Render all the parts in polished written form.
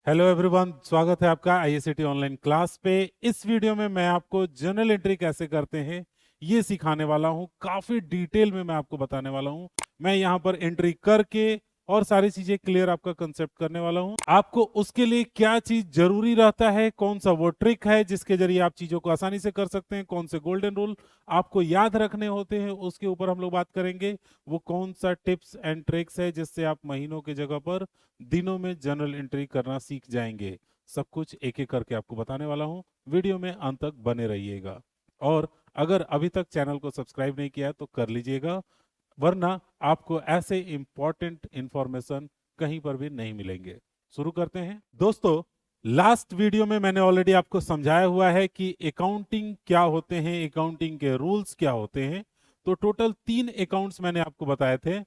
Hello everyone, स्वागत है आपका आईएससीटी ऑनलाइन क्लास पे। इस वीडियो में मैं आपको जर्नल एंट्री कैसे करते हैं ये सिखाने वाला हूं। काफी डिटेल में मैं आपको बताने वाला हूं। मैं यहां पर एंट्री करके और सारी चीजें क्लियर आपका कंसेप्ट करने वाला हूं। आपको उसके लिए क्या चीज जरूरी रहता है, कौन सा वो ट्रिक है जिसके जरिए आप चीजों को आसानी से कर सकते हैं, कौन से गोल्डन रूल आपको याद रखने होते हैं, उसके ऊपर हम लोग बात करेंगे। वो कौन सा टिप्स एंड ट्रिक्स है जिससे आप महीनों की जगह पर दिनों में जर्नल एंट्री करना सीख जाएंगे। सब कुछ एक एक करके आपको बताने वाला हूं। वीडियो में अंत तक बने रहिएगा। और अगर अभी तक चैनल को सब्सक्राइब नहीं किया है तो कर लीजिएगा, वरना आपको ऐसे इंपॉर्टेंट इंफॉर्मेशन कहीं पर भी नहीं मिलेंगे। शुरू करते हैं दोस्तों। लास्ट वीडियो में मैंने ऑलरेडी आपको समझाया हुआ है कि अकाउंटिंग क्या होते हैं, अकाउंटिंग के रूल्स क्या होते हैं। तो टोटल 3 अकाउंट्स मैंने आपको बताए थे।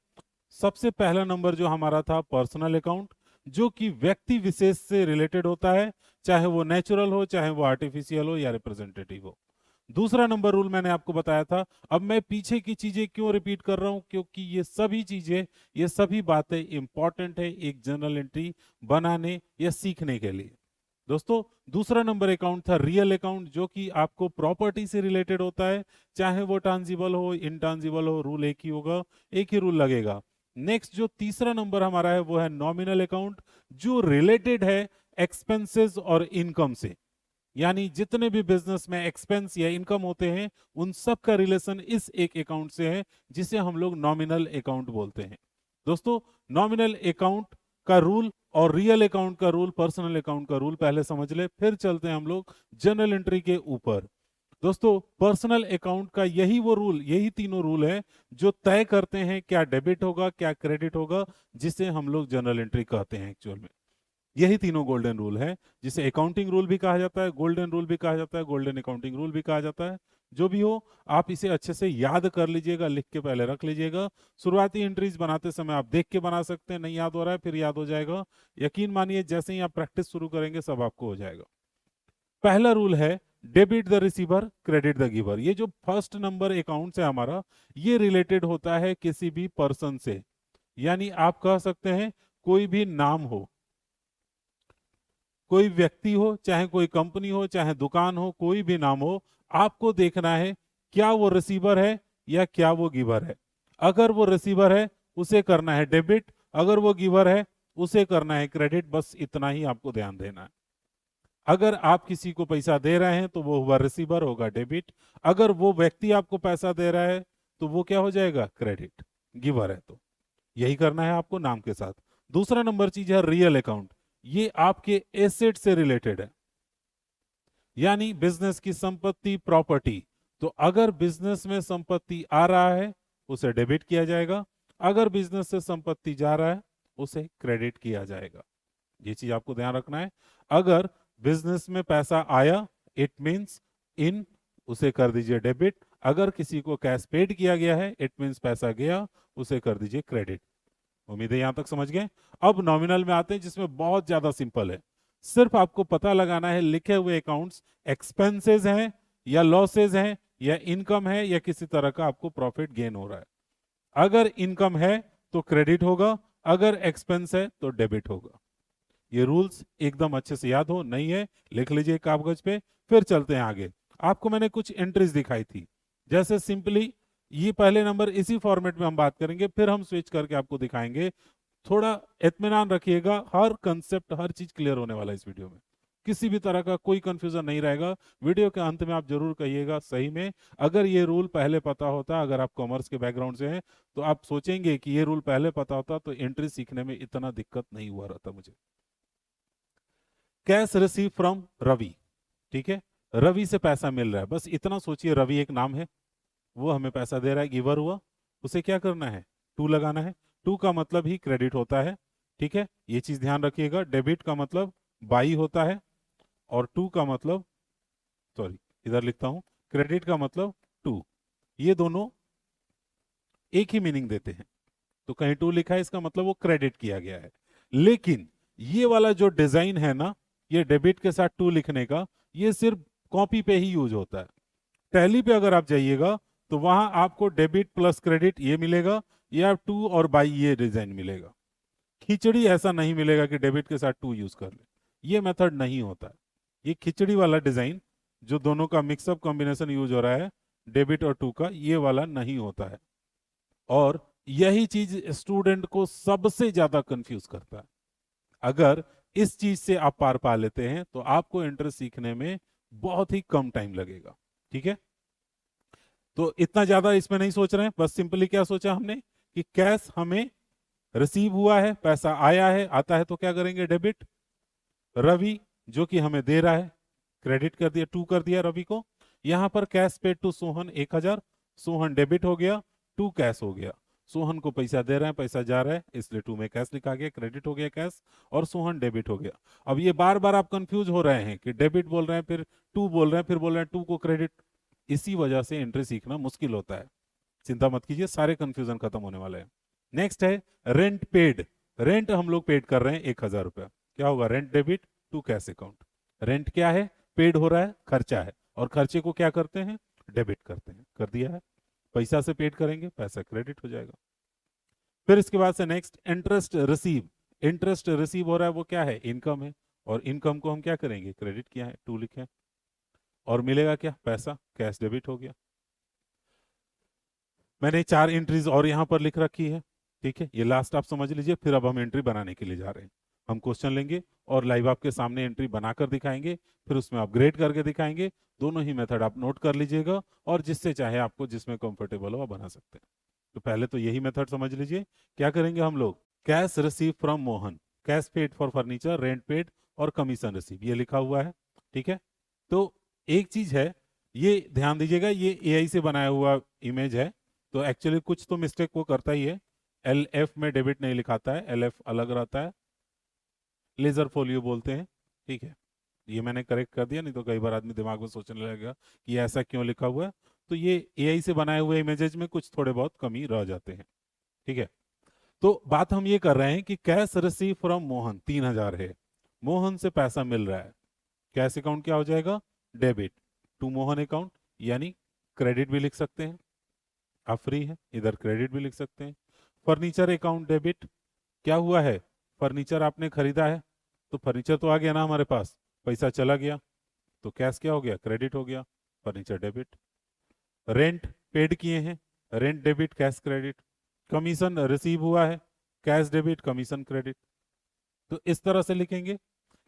सबसे पहला नंबर जो हमारा था पर्सनल अकाउंट, जो कि व्यक्ति विशेष से रिलेटेड होता है, चाहे वो नेचुरल हो, चाहे वो आर्टिफिशियल हो या रिप्रेजेंटेटिव हो। दूसरा नंबर रूल मैंने आपको बताया था। अब मैं पीछे की चीजें क्यों रिपीट कर रहा हूं, क्योंकि ये सभी चीजें, ये सभी बातें इंपॉर्टेंट है एक जर्नल एंट्री बनाने या सीखने के लिए। दोस्तों, दूसरा नंबर अकाउंट था रियल अकाउंट, जो कि आपको प्रॉपर्टी से रिलेटेड होता है, चाहे वो ट्रांजिबल हो इनट्रांजिबल हो, रूल एक ही होगा, एक ही रूल लगेगा। नेक्स्ट जो तीसरा नंबर हमारा है वो है नॉमिनल अकाउंट, जो रिलेटेड है एक्सपेंसेस और इनकम से। यानी जितने भी बिजनेस में एक्सपेंस या इनकम होते हैं उन सब का रिलेशन इस एक अकाउंट से है, जिसे हम लोग नॉमिनल अकाउंट बोलते हैं। दोस्तों, नॉमिनल अकाउंट का रूल और रियल अकाउंट का रूल, पर्सनल अकाउंट का रूल पहले समझ ले, फिर चलते हैं हम लोग जर्नल एंट्री के ऊपर। दोस्तों, पर्सनल अकाउंट का यही वो रूल, यही तीनों रूल है जो तय करते हैं क्या डेबिट होगा, क्या क्रेडिट होगा, जिसे हम लोग जर्नल एंट्री कहते हैं एक्चुअल में। यही तीनों गोल्डन रूल है, जिसे अकाउंटिंग रूल भी कहा जाता है, गोल्डन रूल भी कहा जाता है, गोल्डन अकाउंटिंग रूल भी कहा जाता है। जो भी हो, आप इसे अच्छे से याद कर लीजिएगा, लिख के पहले रख लीजिएगा। शुरुआती एंट्रीज बनाते समय आप देख के बना सकते हैं, नहीं याद हो रहा है फिर याद हो जाएगा। यकीन मानिए जैसे ही आप प्रैक्टिस शुरू करेंगे सब आपको हो जाएगा। पहला रूल है debit the receiver credit the giver. ये जो फर्स्ट नंबर अकाउंट है हमारा, ये रिलेटेड होता है किसी भी पर्सन से। यानी आप कह सकते हैं कोई भी नाम हो, कोई व्यक्ति हो, चाहे कोई कंपनी हो, चाहे दुकान हो, कोई भी नाम हो, आपको देखना है क्या वो रिसीवर है या क्या वो गिवर है। अगर वो रिसीवर है उसे करना है डेबिट, अगर वो गिवर है उसे करना है क्रेडिट। बस इतना ही आपको ध्यान देना है। अगर आप किसी को पैसा दे रहे हैं तो वो हुआ रिसीवर, होगा डेबिट। अगर वो व्यक्ति आपको पैसा दे रहा है तो वो क्या हो जाएगा, क्रेडिट। गिवर है तो यही करना है आपको नाम के साथ। दूसरा नंबर चीज है रियल अकाउंट। ये आपके एसेट से रिलेटेड है, यानी बिजनेस की संपत्ति, प्रॉपर्टी। तो अगर बिजनेस में संपत्ति आ रहा है उसे डेबिट किया जाएगा, अगर बिजनेस से संपत्ति जा रहा है उसे क्रेडिट किया जाएगा। ये चीज आपको ध्यान रखना है। अगर बिजनेस में पैसा आया इट मींस इन, उसे कर दीजिए डेबिट। अगर किसी को कैश पेड किया गया है इट मींस पैसा गया, उसे कर दीजिए क्रेडिट। उम्मीद है यहां तक समझ गए। अब नॉमिनल में आते हैं, जिसमें बहुत ज्यादा सिंपल है। सिर्फ आपको पता लगाना है लिखे हुए अकाउंट्स एक्सपेंसेस हैं या लॉसेज हैं या इनकम है या किसी तरह का आपको प्रॉफिट गेन हो रहा है। अगर इनकम है तो क्रेडिट होगा, अगर एक्सपेंस है तो डेबिट होगा। ये रूल्स एकदम अच्छे से याद हो, नहीं है लिख लीजिए कागज पे। फिर चलते हैं आगे। आपको मैंने कुछ एंट्रीज दिखाई थी, जैसे सिंपली ये पहले नंबर इसी फॉर्मेट में हम बात करेंगे, फिर हम स्विच करके आपको दिखाएंगे। थोड़ा इत्मीनान रखिएगा, हर कंसेप्ट हर चीज क्लियर होने वाला है इस वीडियो में। किसी भी तरह का कोई कंफ्यूजन नहीं रहेगा। वीडियो के अंत में आप जरूर कहिएगा सही में अगर ये रूल पहले पता होता, अगर आप कॉमर्स के बैकग्राउंड से हैं तो आप सोचेंगे कि ये रूल पहले पता होता तो एंट्री सीखने में इतना दिक्कत नहीं हुआ रहता मुझे। कैश रिसीव फ्रॉम रवि, ठीक है, रवि से पैसा मिल रहा है, बस इतना सोचिए। रवि एक नाम है, वो हमें पैसा दे रहा है, गिवर हुआ। उसे क्या करना है, टू लगाना है। टू का मतलब ही क्रेडिट होता है, ठीक है, ये चीज ध्यान रखिएगा। डेबिट का मतलब बाई होता है, और टू का मतलब, सॉरी इधर लिखता हूं, क्रेडिट का मतलब टू। ये दोनों एक ही मीनिंग देते हैं। तो कहीं टू लिखा है इसका मतलब वो क्रेडिट किया गया है। लेकिन ये वाला जो डिजाइन है ना, ये डेबिट के साथ टू लिखने का, ये सिर्फ कॉपी पे ही यूज होता है। टैली पे अगर आप जाइएगा तो वहां आपको डेबिट प्लस क्रेडिट ये मिलेगा, या टू और बाई ये डिजाइन मिलेगा। खिचड़ी ऐसा नहीं मिलेगा कि डेबिट के साथ टू यूज कर ले। ये मेथड नहीं होता है। ये खिचड़ी वाला डिजाइन जो दोनों का मिक्सअप कॉम्बिनेशन यूज हो रहा है, डेबिट और टू का, ये वाला नहीं होता है। और यही चीज स्टूडेंट को सबसे ज्यादा कंफ्यूज करता है। अगर इस चीज से आप पार पा लेते हैं तो आपको इंटरेस्ट सीखने में बहुत ही कम टाइम लगेगा। ठीक है, तो इतना ज्यादा इसमें नहीं सोच रहे हैं, बस सिंपली क्या सोचा हमने कि कैश हमें रिसीव हुआ है, पैसा आया है, आता है तो क्या करेंगे, डेबिट। रवि जो कि हमें दे रहा है, क्रेडिट कर दिया, टू कर दिया रवि को। यहां पर cash paid to Sohan 1000, Sohan debit हो गया, टू कैश हो गया। सोहन को पैसा दे रहे हैं, पैसा जा रहा है, इसलिए टू में कैश लिखा गया, क्रेडिट हो गया कैश, और सोहन डेबिट हो गया। अब ये बार बार आप कंफ्यूज हो रहे हैं कि डेबिट बोल रहे हैं, फिर टू बोल रहे हैं, फिर बोल रहे हैं टू को क्रेडिट। इसी वजह से एंट्री सीखना मुश्किल होता है। चिंता मत कीजिए, सारे कंफ्यूजन खत्म होने वाले हैं। नेक्स्ट है रेंट पेड। रेंट हम लोग पेड कर रहे हैं 1000 रुपया। क्या होगा, rent debit to cash account. Rent क्या है, पेड हो रहा है, खर्चा है, और खर्चे को क्या करते हैं, डेबिट करते हैं। कर दिया है, पैसा से पेड करेंगे, पैसा क्रेडिट हो जाएगा। फिर इसके बाद से next interest receive. Interest receive हो रहा है, वो क्या है, इनकम है, और इनकम को हम क्या करेंगे, क्रेडिट किया है, टू लिखे, और मिलेगा क्या, पैसा, कैश डेबिट हो गया। मैंने 4 एंट्रीज और यहां पर लिख रखी है। ठीक है, ये लास्ट आप समझ लीजिए, फिर अब हम एंट्री बनाने के लिए जा रहे हैं। हम क्वेश्चन लेंगे और लाइव आपके सामने एंट्री बनाकर दिखाएंगे, फिर उसमें अपग्रेड करके दिखाएंगे। दोनों ही मेथड आप नोट कर लीजिएगा, और जिससे चाहे आपको जिसमें कंफर्टेबल हो आप बना सकते हैं। तो पहले तो यही मेथड समझ लीजिए। क्या करेंगे हम लोग, cash receive from Mohan, cash paid for furniture, rent paid और कमीशन रिसीव, ये लिखा हुआ है। ठीक है, तो एक चीज है, ये ध्यान दीजिएगा, ये एआई से बनाया हुआ इमेज है, तो एक्चुअली कुछ तो मिस्टेक वो करता ही है। एल एफ में डेबिट नहीं लिखाता है, एल एफ अलग रहता है, लेजर फोलियो बोलते हैं। ठीक है, ये मैंने करेक्ट कर दिया, नहीं तो कई बार आदमी दिमाग में सोचने लगेगा कि ये ऐसा क्यों लिखा हुआ है। तो ये एआई से बनाए हुए इमेजेस में कुछ थोड़े बहुत कमी रह जाते हैं। ठीक है, तो बात हम ये कर रहे हैं कि कैश रिसीव फ्रॉम मोहन 3000 है, मोहन से पैसा मिल रहा है। कैश अकाउंट क्या हो जाएगा, डेबिट टू मोहन अकाउंट, यानी क्रेडिट भी लिख सकते हैं, आप फ्री है, इधर क्रेडिट भी लिख सकते हैं। फर्नीचर अकाउंट डेबिट, क्या हुआ है, फर्नीचर आपने खरीदा है, तो फर्नीचर तो आ गया ना हमारे पास, पैसा चला गया, तो कैश क्या हो गया, क्रेडिट हो गया, फर्नीचर डेबिट। रेंट पेड किए हैं, rent debit cash credit. Commission receive हुआ है, कैश डेबिट कमीशन क्रेडिट। तो इस तरह से लिखेंगे,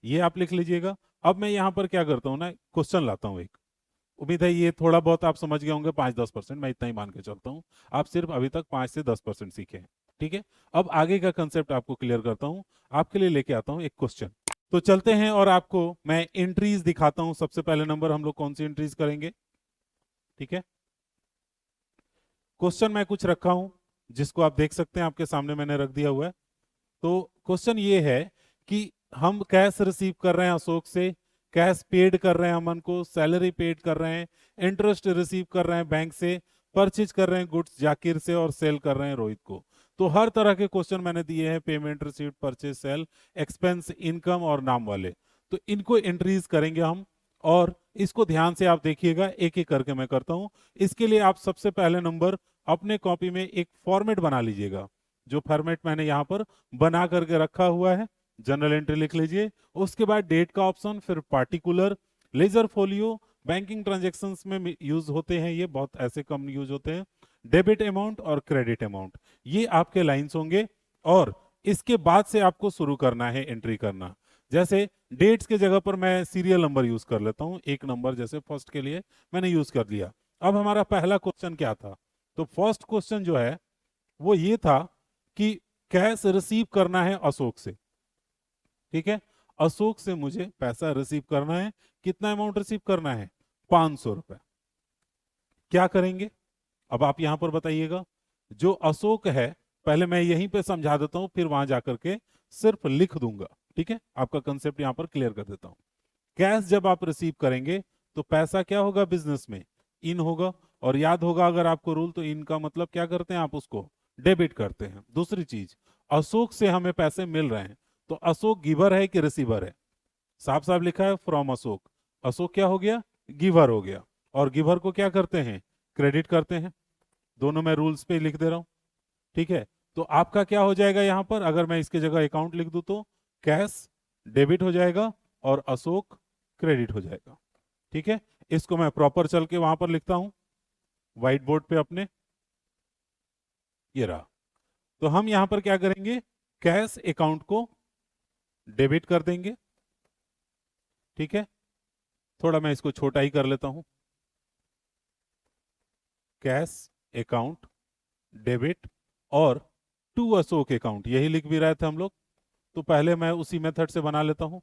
ये आप लिख लीजिएगा। अब मैं यहाँ पर क्या करता हूँ ना, क्वेश्चन लाता हूँ एक। उम्मीद है ये थोड़ा बहुत आप समझ गए होंगे, 5-10%, मैं इतना ही मान के चलता हूँ। आप सिर्फ अभी तक 5 से 10% सीखे हैं। ठीक है, अब आगे का कंसेप्ट आपको क्लियर करता हूँ, आपके लिए लेके आता हूँ एक क्वेश्चन। तो चलते हैं और आपको मैं एंट्रीज दिखाता हूँ। सबसे पहले नंबर हम लोग कौन सी एंट्रीज करेंगे। ठीक है, क्वेश्चन मैं कुछ रखा हूं जिसको आप देख सकते हैं, आपके सामने मैंने रख दिया हुआ है। तो क्वेश्चन ये है कि हम कैश रिसीव कर रहे हैं अशोक से, कैश पेड कर रहे हैं अमन को, सैलरी पेड कर रहे हैं, इंटरेस्ट रिसीव कर रहे हैं बैंक से, परचेज कर रहे हैं गुड्स जाकिर से, और सेल कर रहे हैं रोहित को। तो हर तरह के क्वेश्चन मैंने दिए हैं, payment, receive, purchase, sale, expense, income और नाम वाले। तो इनको एंट्रीज करेंगे हम, और इसको ध्यान से आप देखिएगा, एक एक करके मैं करता हूं। इसके लिए आप सबसे पहले नंबर अपने कॉपी में एक फॉर्मेट बना लीजिएगा, जो फॉर्मेट मैंने यहाँ पर बना करके रखा हुआ है। जनरल एंट्री लिख लीजिए, उसके बाद डेट का ऑप्शन, फिर particular, ledger folio, banking transactions में यूज होते हैं, ये बहुत ऐसे कम यूज होते हैं, डेबिट अमाउंट और क्रेडिट अमाउंट, ये आपके लाइंस होंगे। और इसके बाद से आपको शुरू करना है एंट्री करना। जैसे डेट्स के जगह पर मैं सीरियल नंबर यूज कर लेता हूं, एक नंबर जैसे फर्स्ट के लिए मैंने यूज कर लिया। अब हमारा पहला क्वेश्चन क्या था, तो फर्स्ट क्वेश्चन जो है वो ये था कि कैश रिसीव करना है अशोक से। ठीक है, अशोक से मुझे पैसा रिसीव करना है, कितना अमाउंट रिसीव करना है, 500 रुपए। क्या करेंगे, अब आप यहां पर बताइएगा। जो अशोक है, पहले मैं यहीं पे समझा देता हूं, फिर वहां जाकर के सिर्फ लिख दूंगा। ठीक है, आपका कंसेप्ट यहां पर क्लियर कर देता हूं। कैश जब आप रिसीव करेंगे तो पैसा क्या होगा, बिजनेस में इन होगा, और याद होगा अगर आपको रूल, तो इन का मतलब क्या करते हैं, आप उसको डेबिट करते हैं। दूसरी चीज, अशोक से हमें पैसे मिल रहे हैं, तो अशोक गिवर है कि रिसीवर है, साफ साफ लिखा है फ्रॉम अशोक। अशोक क्या हो गया, गिवर हो गया, और गिवर को क्या करते हैं, क्रेडिट करते हैं। दोनों मैं रूल्स पे लिख दे रहा हूं। ठीक है, तो आपका क्या हो जाएगा यहां पर, अगर मैं इसके जगह अकाउंट लिख दूं तो कैश डेबिट हो जाएगा, और अशोक क्रेडिट हो जाएगा। ठीक है, इसको मैं प्रॉपर चल के वहां पर लिखता हूं व्हाइट बोर्ड पे अपने, ये रहा। तो हम यहां पर क्या करेंगे, कैश अकाउंट को डेबिट कर देंगे। ठीक है, थोड़ा मैं इसको छोटा ही कर लेता हूं, कैश अकाउंट डेबिट, और टू अशोक अकाउंट, यही लिख भी रहे थे हम लोग, तो पहले मैं उसी मेथड से बना लेता हूं।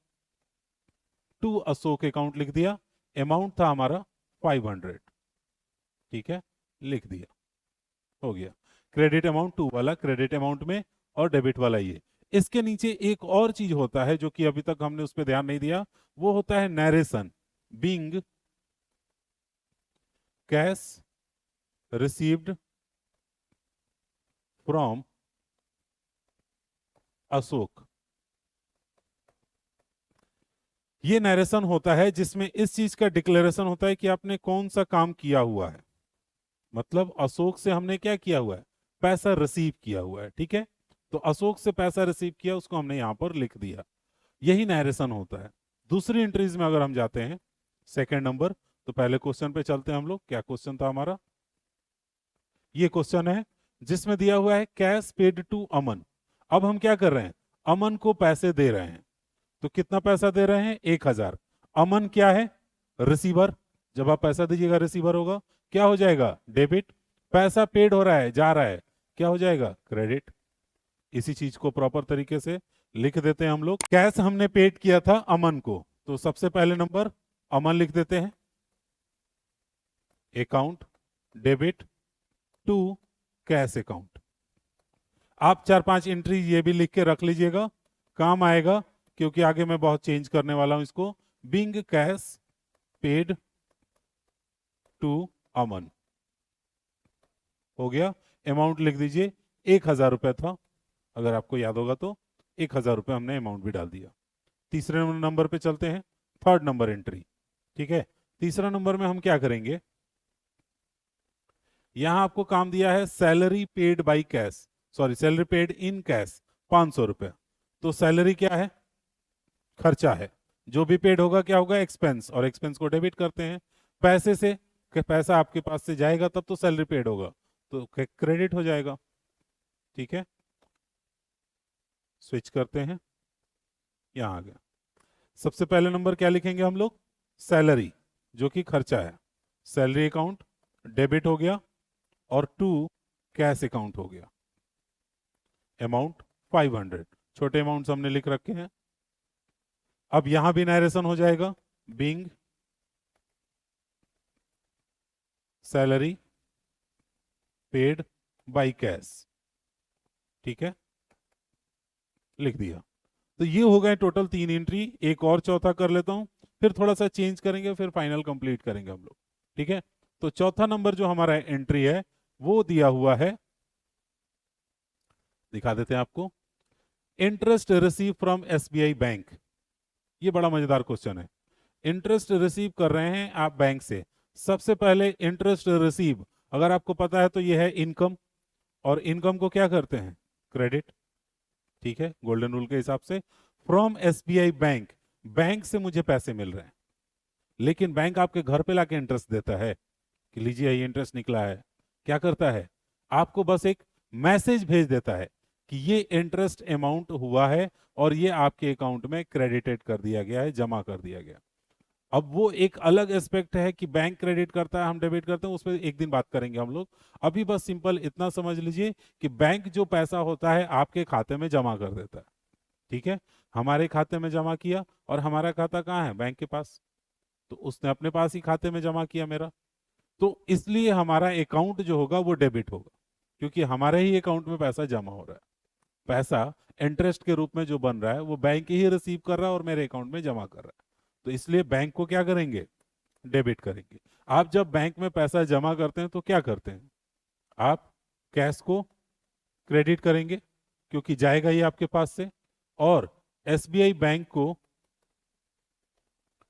टू अशोक अकाउंट लिख दिया, अमाउंट था हमारा 500। ठीक है, लिख दिया, हो गया। क्रेडिट अमाउंट टू वाला क्रेडिट अमाउंट में, और डेबिट वाला ये। इसके नीचे एक और चीज होता है जो कि अभी तक हमने उस पर ध्यान नहीं दिया, वो होता है narration. Being cash received from Ashok, ये नरेशन होता है जिसमें इस चीज का डिक्लेरेशन होता है कि आपने कौन सा काम किया हुआ है। मतलब अशोक से हमने क्या किया हुआ है, पैसा रिसीव किया हुआ है। ठीक है, तो अशोक से पैसा रिसीव किया, उसको हमने यहां पर लिख दिया, यही नरेशन होता है। दूसरी एंट्रीज में अगर हम जाते हैं सेकंड नंबर, तो पहले क्वेश्चन पे चलते हैं हम लोग। क्या क्वेश्चन था हमारा, ये क्वेश्चन है जिसमें दिया हुआ है कैश पेड टू अमन। अब हम क्या कर रहे हैं, अमन को पैसे दे रहे हैं। तो कितना पैसा दे रहे हैं, 1000। अमन क्या है, रिसीवर। जब आप पैसा दीजिएगा रिसीवर होगा, क्या हो जाएगा, डेबिट। पैसा पेड हो रहा है, जा रहा है, क्या हो जाएगा, क्रेडिट। इसी चीज को प्रॉपर तरीके से लिख देते हैं हम लोग। कैश हमने पेड किया था अमन को, तो सबसे पहले नंबर अमन लिख देते हैं, account debit to cash account. आप 4-5 एंट्री ये भी लिख के रख लीजिएगा, काम आएगा, क्योंकि आगे मैं बहुत चेंज करने वाला हूं इसको। बिंग कैश पेड टू अमन, हो गया। अमाउंट लिख दीजिए, 1000 रुपए था, अगर आपको याद होगा तो 1000 रुपए हमने अमाउंट भी डाल दिया। तीसरे नंबर पे चलते हैं, थर्ड नंबर एंट्री। ठीक है, तीसरा नंबर में हम क्या करेंगे, यहां आपको काम दिया है salary paid by cash, sorry salary paid in cash 500 रुपए। तो सैलरी क्या है, खर्चा है, जो भी पेड होगा क्या होगा, एक्सपेंस, और एक्सपेंस को डेबिट करते हैं। पैसे से, पैसा आपके पास से जाएगा तब तो सैलरी पेड होगा, तो क्रेडिट हो जाएगा। ठीक है, स्विच करते हैं, यहां आ गया। सबसे पहले नंबर क्या लिखेंगे हम लोग, सैलरी, जो कि खर्चा है, सैलरी अकाउंट डेबिट हो गया, और टू कैश अकाउंट हो गया, अमाउंट 500। छोटे अमाउंट्स हमने लिख रखे हैं। अब यहां भी नरेशन हो जाएगा, being salary paid by cash. ठीक है, लिख दिया। तो ये हो गए टोटल 3 एंट्री। एक और चौथा कर लेता हूं, फिर थोड़ा सा चेंज करेंगे, फिर फाइनल कंप्लीट करेंगे हम लोग। ठीक है, तो चौथा नंबर जो हमारा एंट्री है वो दिया हुआ है, दिखा देते हैं आपको, interest receive from SBI bank. ये बड़ा मजेदार क्वेश्चन है। इंटरेस्ट रिसीव कर रहे हैं आप बैंक से। सबसे पहले इंटरेस्ट रिसीव, अगर आपको पता है तो ये है इनकम, और इनकम को क्या करते हैं, क्रेडिट। ठीक है, गोल्डन रूल के हिसाब से। फ्रॉम एसबीआई बैंक, बैंक से मुझे पैसे मिल रहे हैं, लेकिन बैंक आपके घर पे लाके इंटरेस्ट देता है कि लीजिए ये इंटरेस्ट निकला है। क्या करता है, आपको बस एक मैसेज भेज देता है कि ये इंटरेस्ट अमाउंट हुआ है और ये आपके अकाउंट में क्रेडिटेड कर दिया गया है, जमा कर दिया गया। अब वो एक अलग एस्पेक्ट है कि बैंक क्रेडिट करता है, हम डेबिट करते हैं, उस पर एक दिन बात करेंगे हम लोग। अभी बस सिंपल इतना समझ लीजिए कि बैंक जो पैसा होता है आपके खाते में जमा कर देता है। ठीक है, हमारे खाते में जमा किया, और हमारा खाता कहाँ है, बैंक के पास, तो उसने अपने पास ही खाते में जमा किया मेरा, तो इसलिए हमारा अकाउंट जो होगा वो डेबिट होगा, क्योंकि हमारे ही अकाउंट में पैसा जमा हो रहा है। पैसा इंटरेस्ट के रूप में जो बन रहा है वो बैंक ही रिसीव कर रहा है और मेरे अकाउंट में जमा कर रहा है, तो इसलिए बैंक को क्या करेंगे, डेबिट करेंगे। आप जब बैंक में पैसा जमा करते हैं तो क्या करते हैं, आप कैश को क्रेडिट करेंगे, क्योंकि जाएगा ही आपके पास से, और एसबीआई बैंक को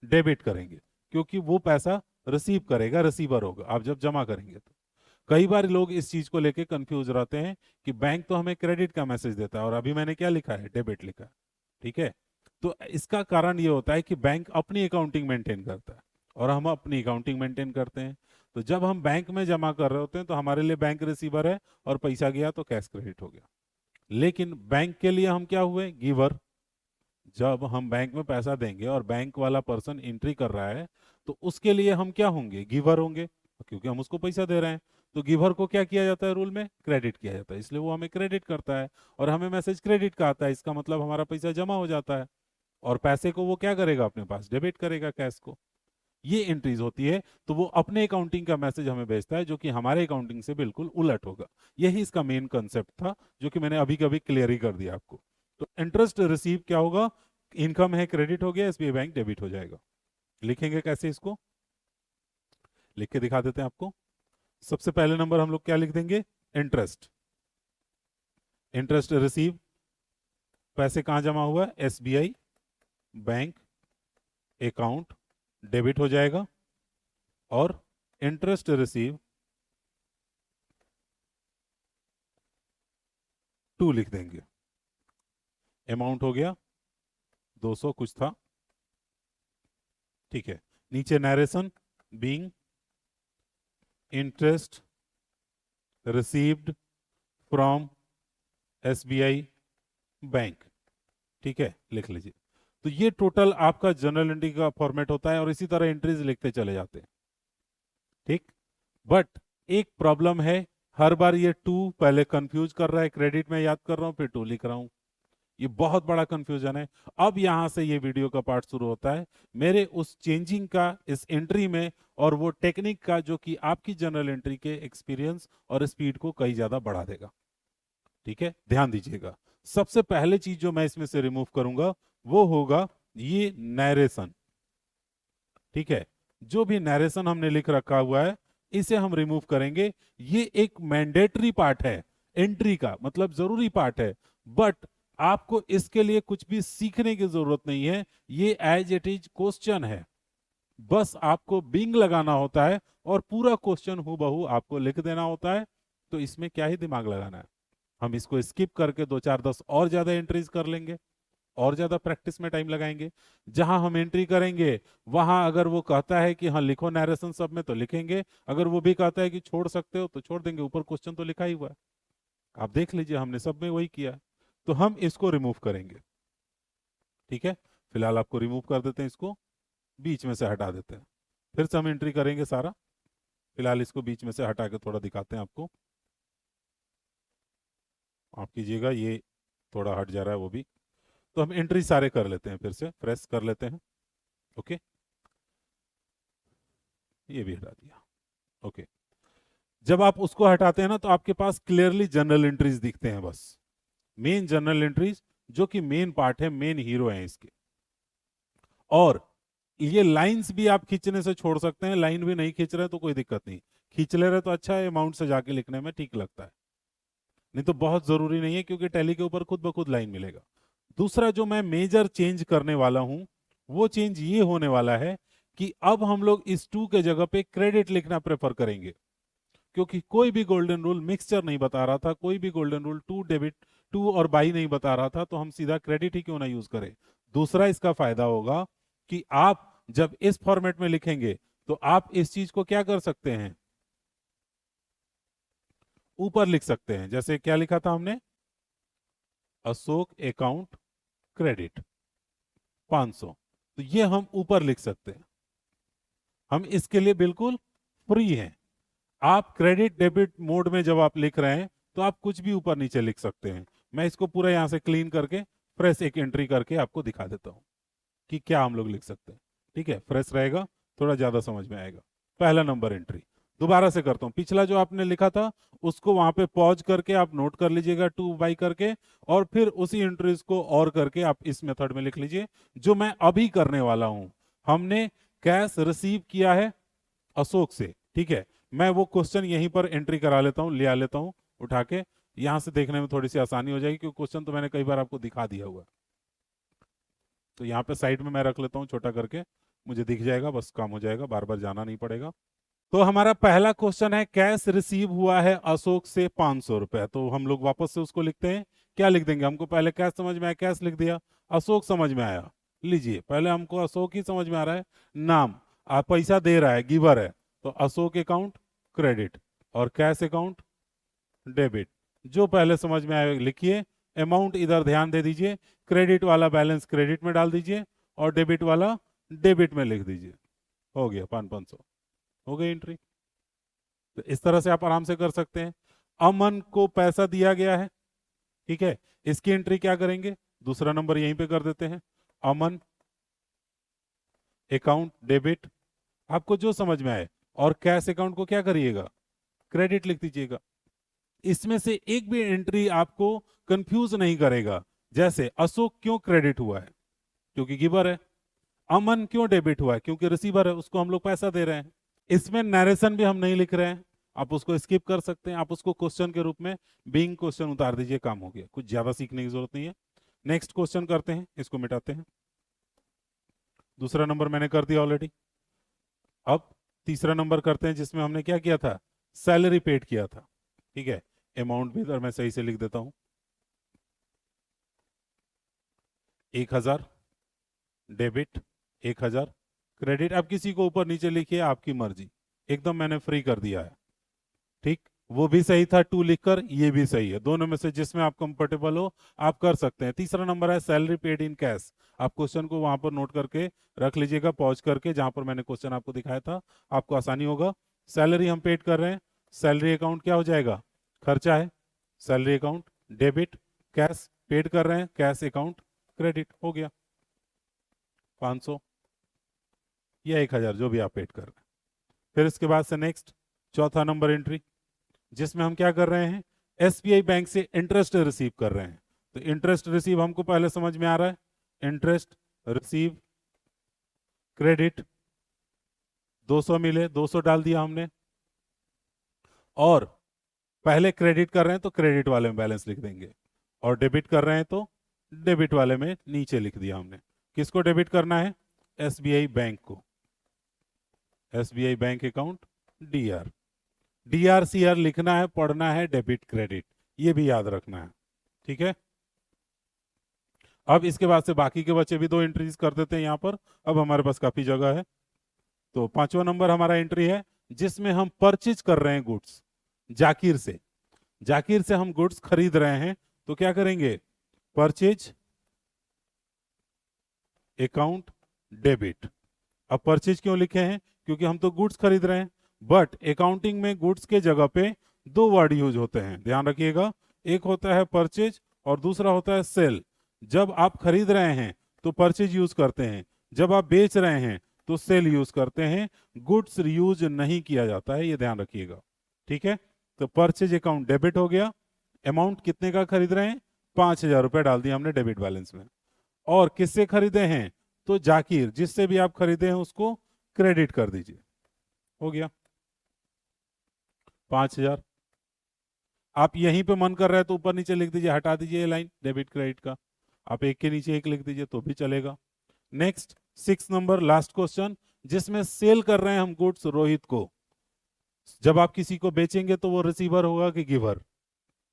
डेबिट करेंगे, क्योंकि वो पैसा रिसीव करेगा, रिसीवर होगा आप जब जमा करेंगे तो। कई बार लोग इस चीज को लेके कंफ्यूज रहते हैं कि बैंक तो हमें क्रेडिट का मैसेज देता है, और अभी मैंने क्या लिखा है, डेबिट लिखा है। ठीक है, तो इसका कारण ये होता है कि बैंक अपनी अकाउंटिंग मेंटेन करता है और हम अपनी अकाउंटिंग मेंटेन करते हैं। तो जब हम बैंक में जमा कर रहे होते हैं तो हमारे लिए बैंक रिसीवर है और पैसा गया तो कैश क्रेडिट हो गया। लेकिन बैंक के लिए हम क्या हुए, गिवर। जब हम बैंक में पैसा देंगे और बैंक वाला पर्सन एंट्री कर रहा है तो उसके लिए हम क्या होंगे, गिवर होंगे, क्योंकि हम उसको पैसा दे रहे हैं। तो गिवर को क्या किया जाता है, रूल में क्रेडिट किया जाता है, इसलिए वो हमें क्रेडिट करता है और हमें मैसेज क्रेडिट का आता है, इसका मतलब हमारा पैसा जमा हो जाता है। और पैसे को वो क्या करेगा, अपने पास डेबिट करेगा, कैश को। ये एंट्रीज होती है, तो वो अपने अकाउंटिंग का मैसेज हमें भेजता है जो कि हमारे अकाउंटिंग से बिल्कुल उलट होगा। यही इसका मेन कंसेप्ट था जो कि मैंने अभी कभी क्लियर ही कर दिया आपको। तो इंटरेस्ट रिसीव क्या होगा, इनकम है क्रेडिट हो गया, एसबीआई बैंक डेबिट हो जाएगा। लिखेंगे कैसे इसको, लिख के दिखा देते हैं आपको। सबसे पहले नंबर हम लोग क्या लिख देंगे, इंटरेस्ट। इंटरेस्ट रिसीव, पैसे कहां जमा हुआ है, एसबीआई बैंक अकाउंट, डेबिट हो जाएगा। और इंटरेस्ट रिसीव 2 लिख देंगे। अमाउंट हो गया 200 कुछ था, ठीक है। नीचे narration, being interest received from SBI bank, ठीक है, लिख लीजिए। तो ये टोटल आपका जर्नल एंट्री का फॉर्मेट होता है और इसी तरह एंट्रीज लिखते चले जाते हैं, ठीक। बट एक प्रॉब्लम है, हर बार ये 2 पहले कंफ्यूज कर रहा है, क्रेडिट में याद कर रहा हूं फिर 2 लिख रहा हूं, ये बहुत बड़ा कंफ्यूजन है। अब यहां से ये वीडियो का पार्ट शुरू होता है मेरे उस चेंजिंग का इस एंट्री में, और वो टेक्निक का जो कि आपकी जर्नल एंट्री के एक्सपीरियंस और स्पीड को कई ज्यादा बढ़ा देगा, ठीक है। ध्यान दीजिएगा, सबसे पहले चीज जो मैं इसमें से रिमूव करूंगा वो होगा ये नरेशन, ठीक है। जो भी नरेशन हमने लिख रखा हुआ है इसे हम रिमूव करेंगे। ये एक मैंडेटरी पार्ट है एंट्री का, मतलब जरूरी पार्ट है, बट आपको इसके लिए कुछ भी सीखने की जरूरत नहीं है, ये एज इट इज क्वेश्चन है, बस आपको बिंग लगाना होता है और पूरा क्वेश्चन हूबहू आपको लिख देना होता है। तो इसमें क्या ही दिमाग लगाना है, हम इसको स्किप करके 2 4 10 और ज्यादा एंट्रीज कर लेंगे और ज्यादा प्रैक्टिस में टाइम लगाएंगे। जहां हम एंट्री करेंगे वहां अगर वो कहता है कि हाँ लिखो नरेशन सब में तो लिखेंगे, अगर वो भी कहता है कि छोड़ सकते हो तो छोड़ देंगे, ऊपर क्वेश्चन तो लिखा ही हुआ है, आप देख लीजिए हमने सब में वही किया है। तो हम इसको रिमूव करेंगे, ठीक है। फिलहाल आपको रिमूव कर देते हैं, इसको बीच में से हटा देते हैं, फिर से हम एंट्री करेंगे सारा। फिलहाल इसको बीच में से हटा के थोड़ा दिखाते हैं आपको, आप कीजिएगा, ये थोड़ा हट जा रहा है वो भी। तो हम एंट्री सारे कर लेते हैं, फिर से फ्रेश कर लेते हैं, ओके। ये भी हटा दिया, ओके। जब आप उसको हटाते हैं ना तो आपके पास क्लियरली जनरल एंट्रीज दिखते हैं, बस मेन जनरल एंट्रीज जो कि मेन पार्ट है, मेन हीरो है इसके। और ये लाइंस भी आप खींचने से छोड़ सकते हैं, लाइन भी नहीं खींच रहे तो कोई दिक्कत नहीं, खींच ले रहे तो अच्छा है, अमाउंट से जाके लिखने में ठीक लगता है, नहीं तो बहुत जरूरी नहीं है क्योंकि टैली के ऊपर खुद ब खुद लाइन मिलेगा। दूसरा जो मैं मेजर चेंज करने वाला हूं वो चेंज ये होने वाला है कि अब हम लोग इस 2 के जगह पे क्रेडिट लिखना प्रेफर करेंगे, क्योंकि कोई भी गोल्डन रूल मिक्सचर नहीं बता रहा था, कोई भी गोल्डन रूल 2 डेबिट 2 और बाई नहीं बता रहा था, तो हम सीधा क्रेडिट ही क्यों ना यूज करें। दूसरा इसका फायदा होगा कि आप जब इस फॉर्मेट में लिखेंगे तो आप इस चीज को क्या कर सकते हैं, ऊपर लिख सकते हैं। जैसे क्या लिखा था हमने, अशोक अकाउंट क्रेडिट 500, तो ये हम ऊपर लिख सकते हैं, हम इसके लिए बिल्कुल फ्री हैं। आप क्रेडिट डेबिट मोड में जब आप लिख रहे हैं तो आप कुछ भी ऊपर नीचे लिख सकते हैं। मैं इसको पूरा यहां से क्लीन करके फ्रेश एक एंट्री करके आपको दिखा देता हूं कि क्या हम लोग लिख सकते हैं, ठीक है। फ्रेश रहेगा, थोड़ा ज्यादा समझ में आएगा। पहला नंबर एंट्री दोबारा से करता हूं, पिछला जो आपने लिखा था उसको वहां पे पॉज करके आप नोट कर लीजिएगा 2 बाई करके, और फिर उसी एंट्रीज को और करके आप इस मेथड में लिख लीजिए जो मैं अभी करने वाला हूं। हमने कैश रिसीव किया है अशोक से, ठीक है। मैं वो क्वेश्चन यहीं पर एंट्री करा लेता हूं, ले आ लेता हूं उठा के, यहां से देखने में थोड़ी सी आसानी हो जाएगी क्योंकि क्वेश्चन तो मैंने कई बार आपको दिखा दिया हुआ है। तो यहाँ पे साइड में मैं रख लेता हूँ छोटा करके, मुझे दिख जाएगा, बस काम हो जाएगा, बार बार जाना नहीं पड़ेगा। तो हमारा पहला क्वेश्चन है कैश रिसीव हुआ है अशोक से 500 रुपए, तो हम लोग वापस से उसको लिखते हैं क्या लिख देंगे? हमको पहले कैश समझ में आया, कैश लिख दिया। अशोक समझ में आया, लीजिए पहले हमको अशोक ही समझ में आ रहा है। नाम, आप पैसा दे रहा है, गिवर है, तो अशोक अकाउंट क्रेडिट और कैश अकाउंट डेबिट। जो पहले समझ में आया लिखिए। अमाउंट इधर ध्यान दे दीजिए, क्रेडिट वाला बैलेंस क्रेडिट में डाल दीजिए और डेबिट वाला डेबिट में लिख दीजिए। हो गया 500, हो गई एंट्री। तो इस तरह से आप आराम से कर सकते हैं। अमन को पैसा दिया गया है, ठीक है, इसकी एंट्री क्या करेंगे? दूसरा नंबर यहीं पे कर देते हैं। अमन अकाउंट डेबिट, आपको जो समझ में आए। और कैश अकाउंट को क्या करिएगा? क्रेडिट लिख दीजिएगा। इसमें से एक भी एंट्री आपको कंफ्यूज नहीं करेगा। जैसे अशोक क्यों क्रेडिट हुआ है? क्योंकि गिवर है। अमन क्यों डेबिट हुआ है? क्योंकि रिसीवर है, उसको हम लोग पैसा दे रहे हैं। इसमें नरेशन भी हम नहीं लिख रहे हैं, आप उसको स्किप कर सकते हैं। आप उसको क्वेश्चन के रूप में बीइंग क्वेश्चन उतार दीजिए, काम हो गया, कुछ ज्यादा सीखने की जरूरत नहीं है। नेक्स्ट क्वेश्चन करते हैं, इसको मिटाते हैं। दूसरा नंबर मैंने कर दिया ऑलरेडी। अब तीसरा नंबर करते हैं, जिसमें हमने क्या किया था? सैलरी पेड किया था, ठीक है। अमाउंट भी इधर मैं सही से लिख देता हूं, 1000 डेबिट, 1000 क्रेडिट। अब किसी को ऊपर नीचे लिखिए, आपकी मर्जी, एकदम मैंने फ्री कर दिया है, ठीक। वो भी सही था 2 लिखकर, ये भी सही है। दोनों में से जिसमें आप कंफर्टेबल हो आप कर सकते हैं। तीसरा नंबर है सैलरी पेड इन कैश। आप क्वेश्चन को वहां पर नोट करके रख लीजिएगा, पॉज करके, जहां पर मैंने क्वेश्चन आपको दिखाया था, आपको आसानी होगा। सैलरी हम पेड कर रहे हैं, सैलरी अकाउंट क्या हो जाएगा? खर्चा है, salary account debit. Cash paid कर रहे हैं, कैश अकाउंट क्रेडिट। हो गया 500 या 1000, जो भी आप पेड कर रहे हैं। फिर इसके बाद से नेक्स्ट चौथा नंबर एंट्री, जिसमें हम क्या कर रहे हैं? एसबीआई बैंक से इंटरेस्ट रिसीव कर रहे हैं। तो इंटरेस्ट रिसीव हमको पहले समझ में आ रहा है, इंटरेस्ट रिसीव क्रेडिट, 200 मिले, 200 डाल दिया हमने। और पहले क्रेडिट कर रहे हैं तो क्रेडिट वाले में बैलेंस लिख देंगे, और डेबिट कर रहे हैं तो डेबिट वाले में नीचे लिख दिया हमने। किसको डेबिट करना है? एसबीआई बैंक को। एसबीआई बैंक अकाउंट डीआर, डीआरसीआर लिखना है, पढ़ना है, डेबिट क्रेडिट, ये भी याद रखना है, ठीक है। अब इसके बाद से बाकी के बच्चे भी 2 एंट्रीज कर देते हैं यहां पर, अब हमारे पास काफी जगह है। तो 5वां नंबर हमारा एंट्री है, जिसमें हम परचेज कर रहे हैं गुड्स जाकिर से। जाकिर से हम गुड्स खरीद रहे हैं, तो क्या करेंगे? Purchase account debit. अब परचेज क्यों लिखे हैं? क्योंकि हम तो गुड्स खरीद रहे हैं, बट अकाउंटिंग में गुड्स के जगह पे 2 वर्ड यूज होते हैं, ध्यान रखिएगा। एक होता है परचेज और दूसरा होता है सेल। जब आप खरीद रहे हैं तो परचेज यूज करते हैं, जब आप बेच रहे हैं तो सेल यूज करते हैं। गुड्स यूज नहीं किया जाता है, ये ध्यान रखिएगा, ठीक है। तो परचेज अकाउंट डेबिट हो गया। अमाउंट कितने का खरीद रहे हैं? 5000 रुपए डाल दिया हमने डेबिट बैलेंस में। और किससे खरीदे हैं? तो जाकिर, जिससे भी आप खरीदे हैं उसको क्रेडिट कर दीजिए। हो गया 5000। आप यहीं पे मन कर रहे हैं तो ऊपर नीचे लिख दीजिए, हटा दीजिए ये लाइन डेबिट क्रेडिट का, आप एक के नीचे एक लिख दीजिए तो भी चलेगा। नेक्स्ट 6 नंबर लास्ट क्वेश्चन, जिसमें सेल कर रहे हैं हम गुड्स रोहित को। जब आप किसी को बेचेंगे तो वो रिसीवर होगा कि गिवर?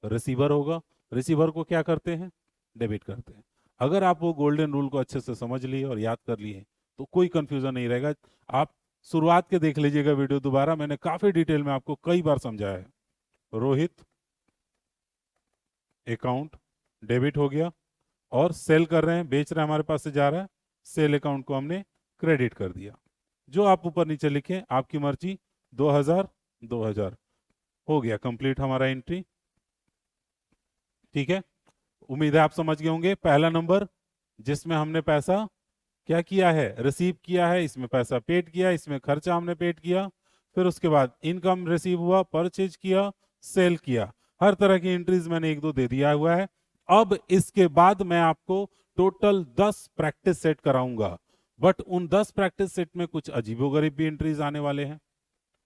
रिसीवर होगा। रिसीवर को क्या करते हैं? डेबिट करते हैं। अगर आप वो गोल्डन रूल को अच्छे से समझ लिए और याद कर लिए तो कोई कंफ्यूजन नहीं रहेगा। आप शुरुआत के देख लीजिएगा वीडियो दोबारा, मैंने काफी डिटेल में आपको कई बार समझाया है। रोहित अकाउंट डेबिट हो गया, और सेल कर रहे हैं, बेच रहे हैं, हमारे पास से जा रहा है, सेल अकाउंट को हमने क्रेडिट कर दिया। जो आप ऊपर नीचे लिखें, आपकी मर्जी। 2000 2000 हो गया कंप्लीट हमारा एंट्री, ठीक है। उम्मीद है आप समझ गए होंगे। पहला नंबर जिसमें हमने पैसा क्या किया है? रिसीव किया है, इसमें पैसा पेड किया, इसमें खर्चा हमने पेड किया। फिर उसके बाद इनकम रिसीव हुआ, परचेज किया, सेल किया। हर तरह की एंट्रीज मैंने 1-2 दे दिया हुआ है। अब इसके बाद मैं आपको टोटल 10 प्रैक्टिस सेट कराऊंगा, बट उन 10 प्रैक्टिस सेट में कुछ अजीबोगरीब भी एंट्रीज आने वाले हैं।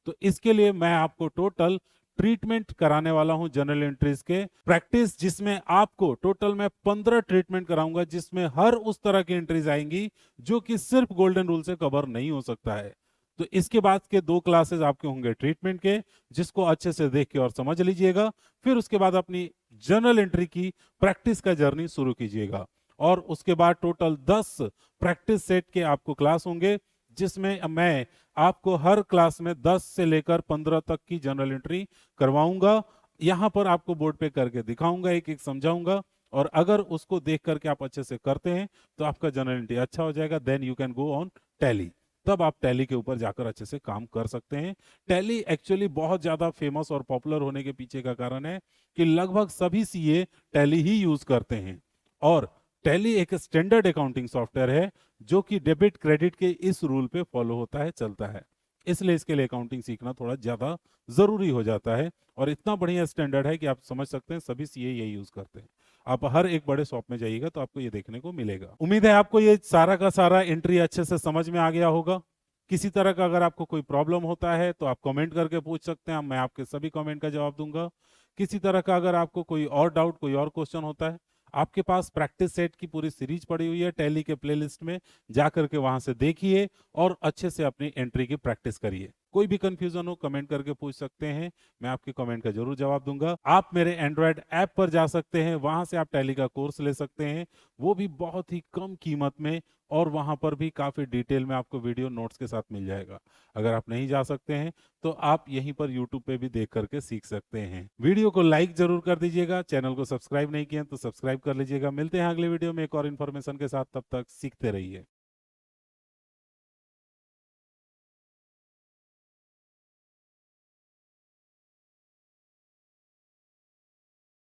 तो इसके लिए मैं आपको टोटल ट्रीटमेंट कराने वाला हूं जनरल एंट्रीज के प्रैक्टिस, जिसमें आपको टोटल मैं 15 ट्रीटमेंट कराऊंगा, जिसमें हर उस तरह की एंट्रीज आएंगी जो कि सिर्फ गोल्डन रूल से कवर नहीं हो सकता है। तो इसके बाद के 2 क्लासेस आपके होंगे ट्रीटमेंट के, जिसको अच्छे से देख के और समझ लीजिएगा। फिर उसके बाद अपनी जर्नल एंट्री की प्रैक्टिस का जर्नी शुरू कीजिएगा। और उसके बाद टोटल 10 प्रैक्टिस सेट के आपको क्लास होंगे, जिसमें मैं आपको हर क्लास में 10 से लेकर 15 तक की जर्नल एंट्री करवाऊंगा। यहाँ पर आपको बोर्ड पे करके दिखाऊंगा, एक एक समझाऊंगा, और अगर उसको देख करके आप अच्छे से करते हैं तो आपका जर्नल एंट्री अच्छा हो जाएगा। Then you can go on Tally. तब आप टैली के ऊपर जाकर अच्छे से काम कर सकते हैं। टैली एक्चुअली बहुत ज्यादा फेमस और पॉपुलर होने के पीछे का कारण है कि लगभग सभी सीए टैली ही यूज करते हैं। और टैली एक स्टैंडर्ड अकाउंटिंग सॉफ्टवेयर है जो कि डेबिट क्रेडिट के इस रूल पे फॉलो होता है, चलता है। इसलिए इसके लिए अकाउंटिंग सीखना थोड़ा ज्यादा जरूरी हो जाता है। और इतना बढ़िया स्टैंडर्ड है कि आप समझ सकते हैं सभी सीए यही यूज करते हैं। आप हर एक बड़े शॉप में जाइएगा तो आपको ये देखने को मिलेगा। उम्मीद है आपको ये सारा का सारा एंट्री अच्छे से समझ में आ गया होगा। किसी तरह का अगर आपको कोई प्रॉब्लम होता है तो आप कमेंट करके पूछ सकते हैं, मैं आपके सभी कमेंट का जवाब दूंगा। किसी तरह का अगर आपको कोई और डाउट, कोई और क्वेश्चन होता है, आपके पास प्रैक्टिस सेट की पूरी सीरीज पड़ी हुई है टैली के प्लेलिस्ट में, जा करके वहां से देखिए और अच्छे से अपनी एंट्री की प्रैक्टिस करिए। कोई भी कंफ्यूजन हो कमेंट करके पूछ सकते हैं, मैं आपके कमेंट का जरूर जवाब दूंगा। आप मेरे एंड्रॉयड ऐप पर जा सकते हैं, वहां से आप टैली का कोर्स ले सकते हैं, वो भी बहुत ही कम कीमत में, और वहां पर भी काफी डिटेल में आपको वीडियो नोट्स के साथ मिल जाएगा। अगर आप नहीं जा सकते हैं तो आप यहीं पर यूट्यूब पे भी देख करके सीख सकते हैं। वीडियो को लाइक जरूर कर दीजिएगा, चैनल को सब्सक्राइब नहीं किया तो सब्सक्राइब कर लीजिएगा। मिलते हैं अगले वीडियो में एक और इन्फॉर्मेशन के साथ, तब तक सीखते रहिए।